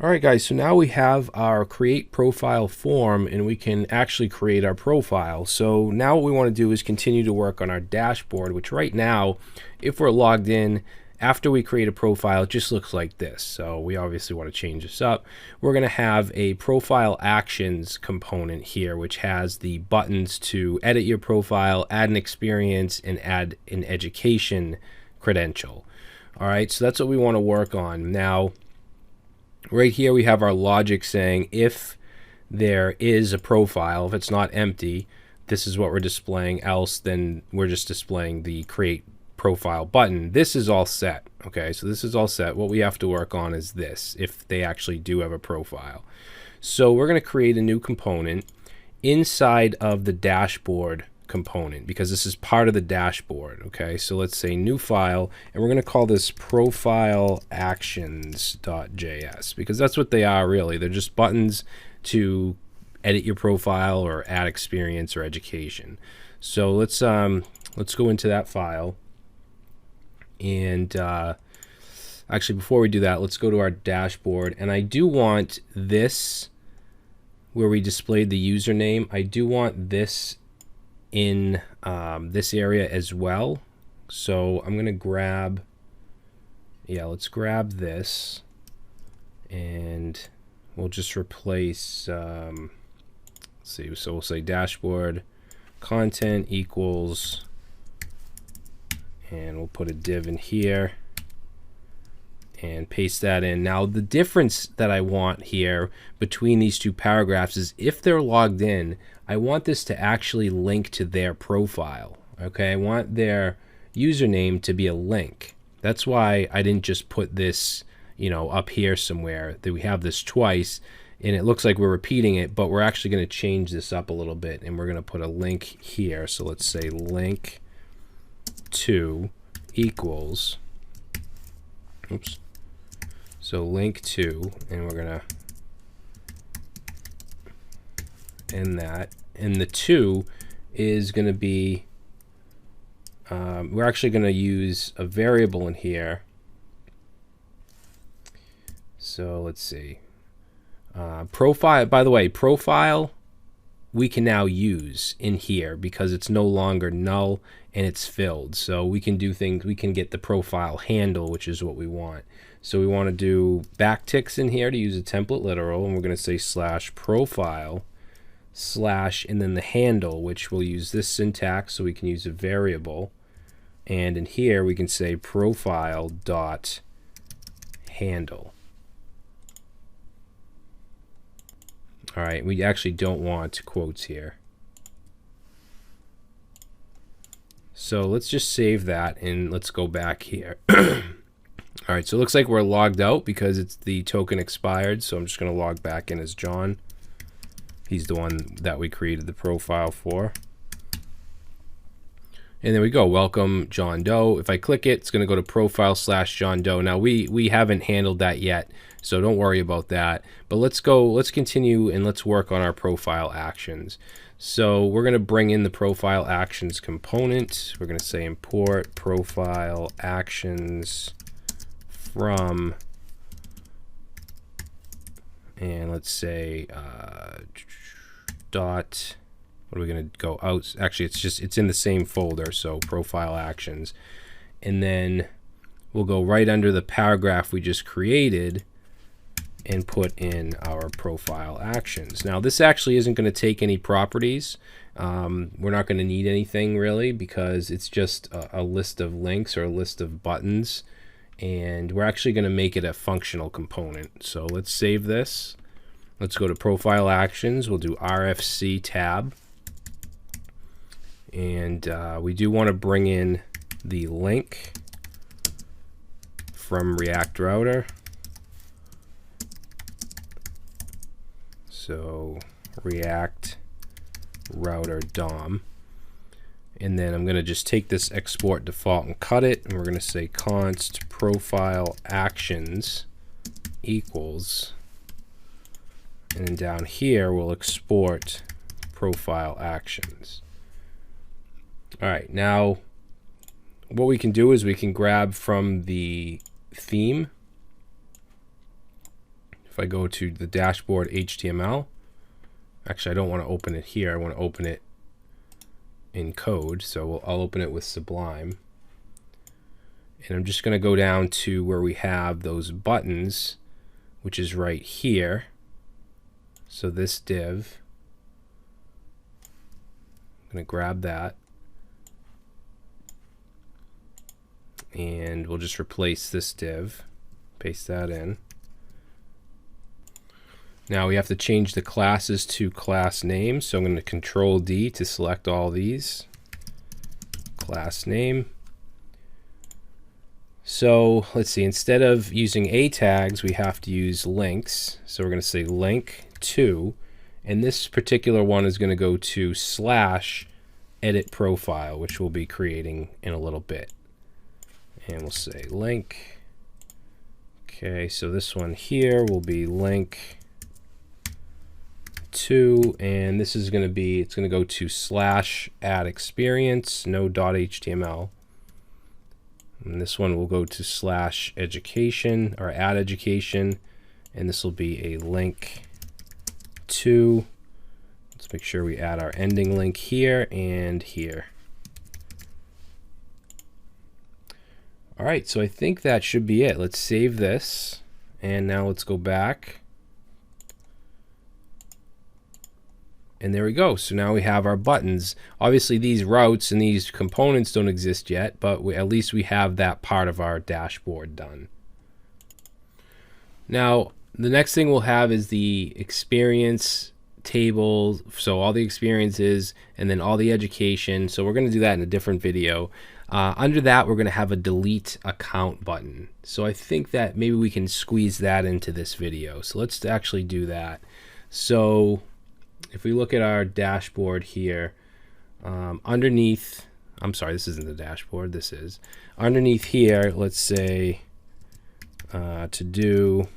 All right, guys, so now we have our create profile form and we can actually create our profile. So now what we want to do is continue to work on our dashboard, which right now, if we're logged in, after we create a profile, it just looks like this. So we obviously want to change this up. We're going to have a profile actions component here, which has the buttons to edit your profile, add an experience, and add an education credential. All right, so that's what we want to work on. Now, right here we have our logic saying if there is a profile, if it's not empty, this is what we're displaying, else then we're just displaying the create profile button. This is all set. Okay, so this is all set. What we have to work on is this, if they actually do have a profile. So we're going to create a new component inside of the dashboard component because this is part of the dashboard. Okay, so let's say new file, and we're going to call this profile actions.js because that's what they are really. They're just buttons to edit your profile or add experience or education. So let's go into that file. And actually, before we do that, let's go to our dashboard. And I do want this, where we displayed the username, I do want this in this area as well. So I'm going to grab, let's grab this. And we'll just replace, let's see, so we'll say dashboard content equals, and we'll put a div in here and paste that in. Now the difference that I want here between these two paragraphs is if they're logged in, I want this to actually link to their profile. Okay, I want their username to be a link. That's why I didn't just put this, up here somewhere. That we have this twice and it looks like we're repeating it, but we're actually going to change this up a little bit and we're going to put a link here. So let's say link to equals, so link to, and we're gonna end that, and the to is gonna be, we're actually gonna use a variable in here. So let's see, profile, by the way, profile we can now use in here because it's no longer null and it's filled. So we can do things, we can get the profile handle, which is what we want. So we want to do backticks in here to use a template literal, and we're going to say slash profile slash and then the handle, which we'll use this syntax so we can use a variable. And in here we can say profile dot handle. All right, we actually don't want quotes here. So let's just save that and let's go back here. All right, so it looks like we're logged out because it's the token expired. So I'm just going to log back in as John. He's the one that we created the profile for. And there we go. Welcome, John Doe. If I click it, it's going to go to profile slash John Doe. Now we haven't handled that yet, so don't worry about that. But let's continue and let's work on our profile actions. So we're going to bring in the profile actions component. We're going to say import profile actions from, and let's say dot, what are we going to go out? Actually, it's in the same folder, so profile actions. And then we'll go right under the paragraph we just created and put in our profile actions. Now, this actually isn't going to take any properties. We're not going to need anything really because it's just a list of links or a list of buttons. And we're actually going to make it a functional component. So let's save this. Let's go to profile actions. We'll do RFC tab. And we do want to bring in the link from React Router. So React Router DOM. And then I'm going to just take this export default and cut it. And we're going to say const profile actions equals. And then down here, we'll export profile actions. All right, now what we can do is we can grab from the theme If I go to the dashboard HTML, actually I don't want to open it here, I want to open it in code, so I'll open it with Sublime. And I'm just going to go down to where we have those buttons, which is right here. So this div, I'm going to grab that, and we'll just replace this div, paste that in. Now we have to change the classes to class names, so I'm going to Control D to select all these. Class name. So let's see, instead of using A tags, we have to use links. So we're going to say link to, and this particular one is going to go to /edit profile, which we'll be creating in a little bit. And we'll say link. Okay, so this one here will be link to, and this is going to be, it's going to go to /add experience, no .html. And this one will go to /education or add education, and this will be a link to. Let's make sure we add our ending link here and here. All right, so I think that should be it. Let's save this, and now let's go back. And there we go. So now we have our buttons. Obviously these routes and these components don't exist yet, but at least we have that part of our dashboard done. Now the next thing we'll have is the experience table. So all the experiences and then all the education. So we're going to do that in a different video. Under that, we're going to have a delete account button. So I think that maybe we can squeeze that into this video. So let's actually do that. So if we look at our dashboard here, underneath, I'm sorry, this isn't the dashboard, this is. Underneath here, let's say to do,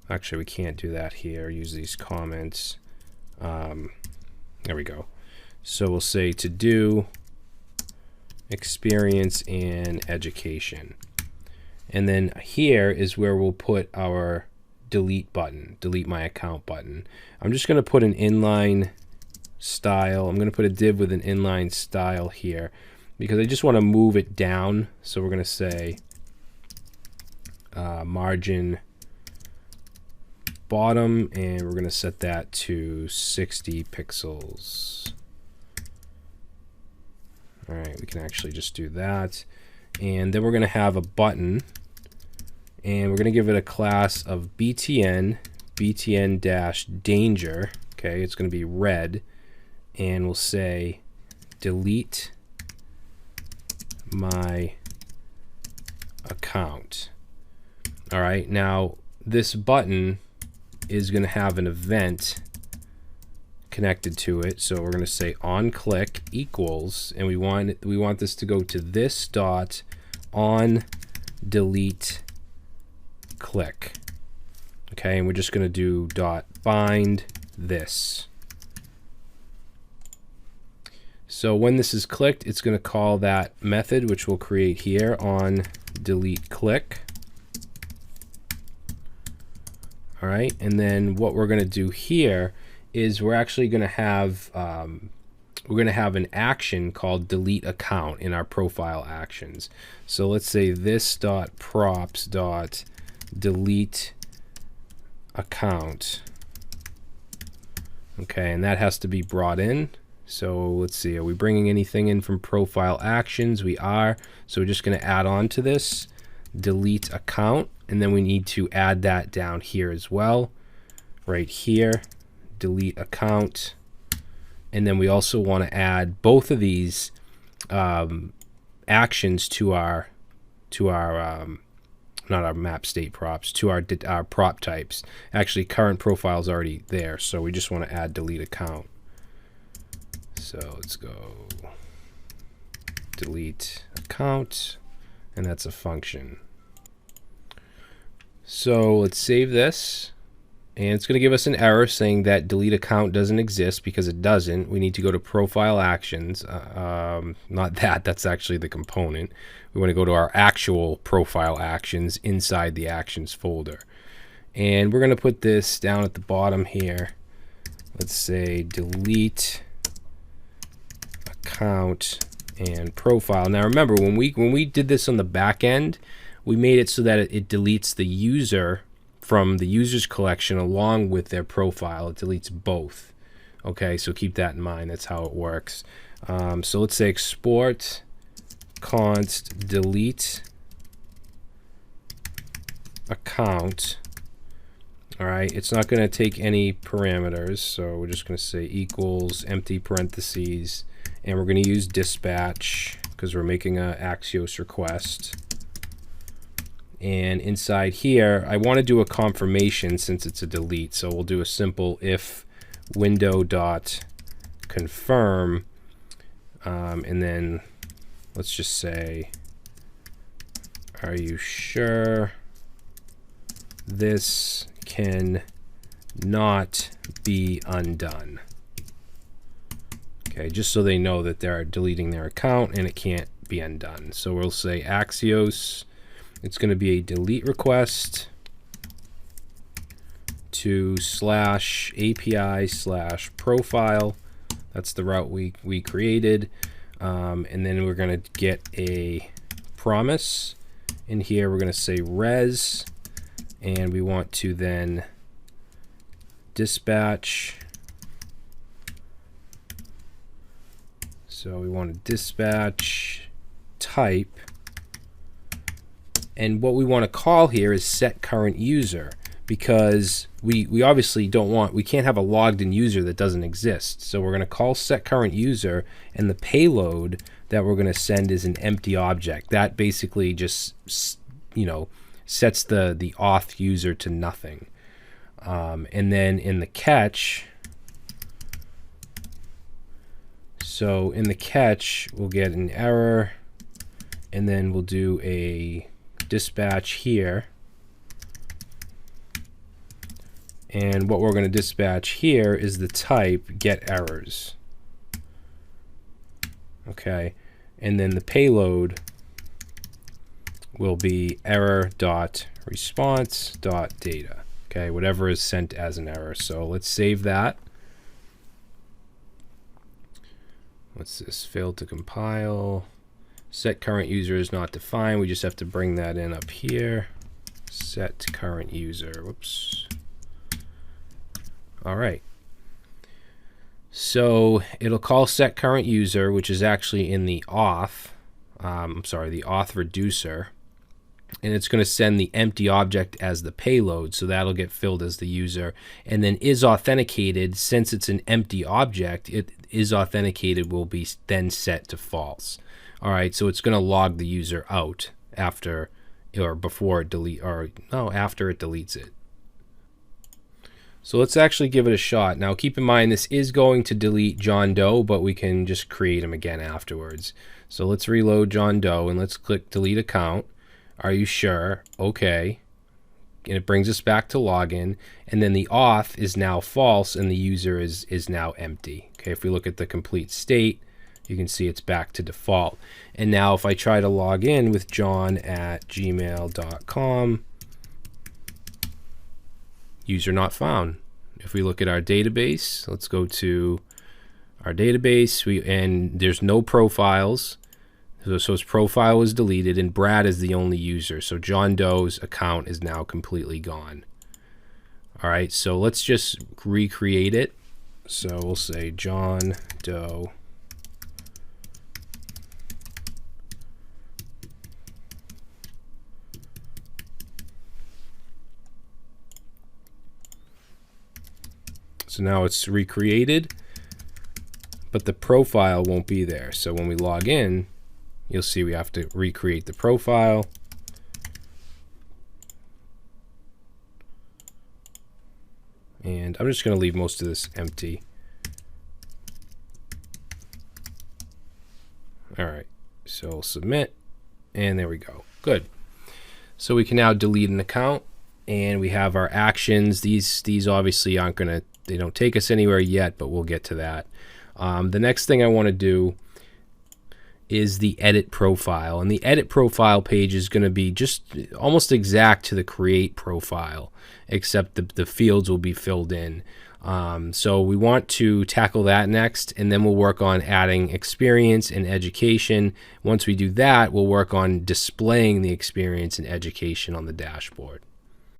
actually we can't do that here, use these comments. There we go. So we'll say to do experience and education. And then here is where we'll put our delete button, delete my account button. I'm just going to put an inline style. I'm going to put a div with an inline style here because I just want to move it down. So we're going to say margin bottom, and we're going to set that to 60 pixels. All right, we can actually just do that. And then we're going to have a button, and we're going to give it a class of btn, btn-danger. Okay, it's going to be red, and we'll say delete my account. All right, now this button is going to have an event connected to it, so we're going to say on click equals, and we want this to go to this dot on delete click. Okay, and we're just going to do dot bind this. So when this is clicked, it's going to call that method, which we'll create here on delete click. All right, and then what we're going to do here is we're actually going to have an action called delete account in our profile actions. So let's say this dot props dot delete account. Okay, and that has to be brought in. So let's see, are we bringing anything in from profile actions? We are. So we're just going to add on to this delete account, and then we need to add that down here as well, right here, delete account. And then we also want to add both of these actions to our not our map state props, to our prop types. Actually, current profile is already there, so we just want to add delete account. So let's go delete account, and that's a function. So let's save this, and it's going to give us an error saying that delete account doesn't exist, because it doesn't. We need to go to profile actions. Not that's actually the component. We want to go to our actual profile actions inside the actions folder. And we're going to put this down at the bottom here. Let's say delete account and profile. Now remember, when we did this on the back end, we made it so that it deletes the user from the users collection along with their profile. It deletes both. Okay, so keep that in mind. That's how it works. So let's say export const delete account. All right, it's not going to take any parameters, so we're just going to say equals empty parentheses, and we're going to use dispatch because we're making a Axios request. And inside here, I want to do a confirmation since it's a delete, so we'll do a simple if window dot confirm, and then let's just say, are you sure this can not be undone? Okay, just so they know that they're deleting their account and it can't be undone. So we'll say Axios, it's going to be a delete request to /API/profile. That's the route we created. And then we're going to get a promise. In here, we're going to say res, and we want to then dispatch. So we want to dispatch type. And what we want to call here is set current user, because we obviously we can't have a logged in user that doesn't exist. So we're going to call set current user, and the payload that we're going to send is an empty object. That basically just, sets the auth user to nothing. And then in the catch, so in the catch, we'll get an error, and then we'll do a dispatch here. And what we're going to dispatch here is the type get errors. Okay, and then the payload will be error.response.data. Okay, whatever is sent as an error. So let's save that. What's this? Failed to compile. Set current user is not defined. We just have to bring that in up here. Set current user. Whoops. All right. So it'll call set current user, which is actually in the auth. The auth reducer. And it's going to send the empty object as the payload, so that'll get filled as the user. And then is authenticated, since it's an empty object, it is authenticated will be then set to false. All right, so it's going to log the user out after or before it after it deletes it. So let's actually give it a shot. Now keep in mind this is going to delete John Doe, but we can just create him again afterwards. So let's reload John Doe and let's click delete account. Are you sure? Okay. And it brings us back to login, and then the auth is now false and the user is now empty. Okay, if we look at the complete state, you can see it's back to default. And now if I try to log in with john@gmail.com, user not found. If we look at our database, let's go to our database, and there's no profiles. So his profile was deleted, and Brad is the only user. So John Doe's account is now completely gone. All right, so let's just recreate it. So we'll say John Doe. So now it's recreated, but the profile won't be there. So when we log in, you'll see we have to recreate the profile. And I'm just going to leave most of this empty. All right, so submit, and there we go. Good. So we can now delete an account, and we have our actions. These obviously aren't going to, they don't take us anywhere yet, but we'll get to that. The next thing I want to do is the edit profile. And the edit profile page is going to be just almost exact to the create profile, except the fields will be filled in. So we want to tackle that next, and then we'll work on adding experience and education. Once we do that, we'll work on displaying the experience and education on the dashboard.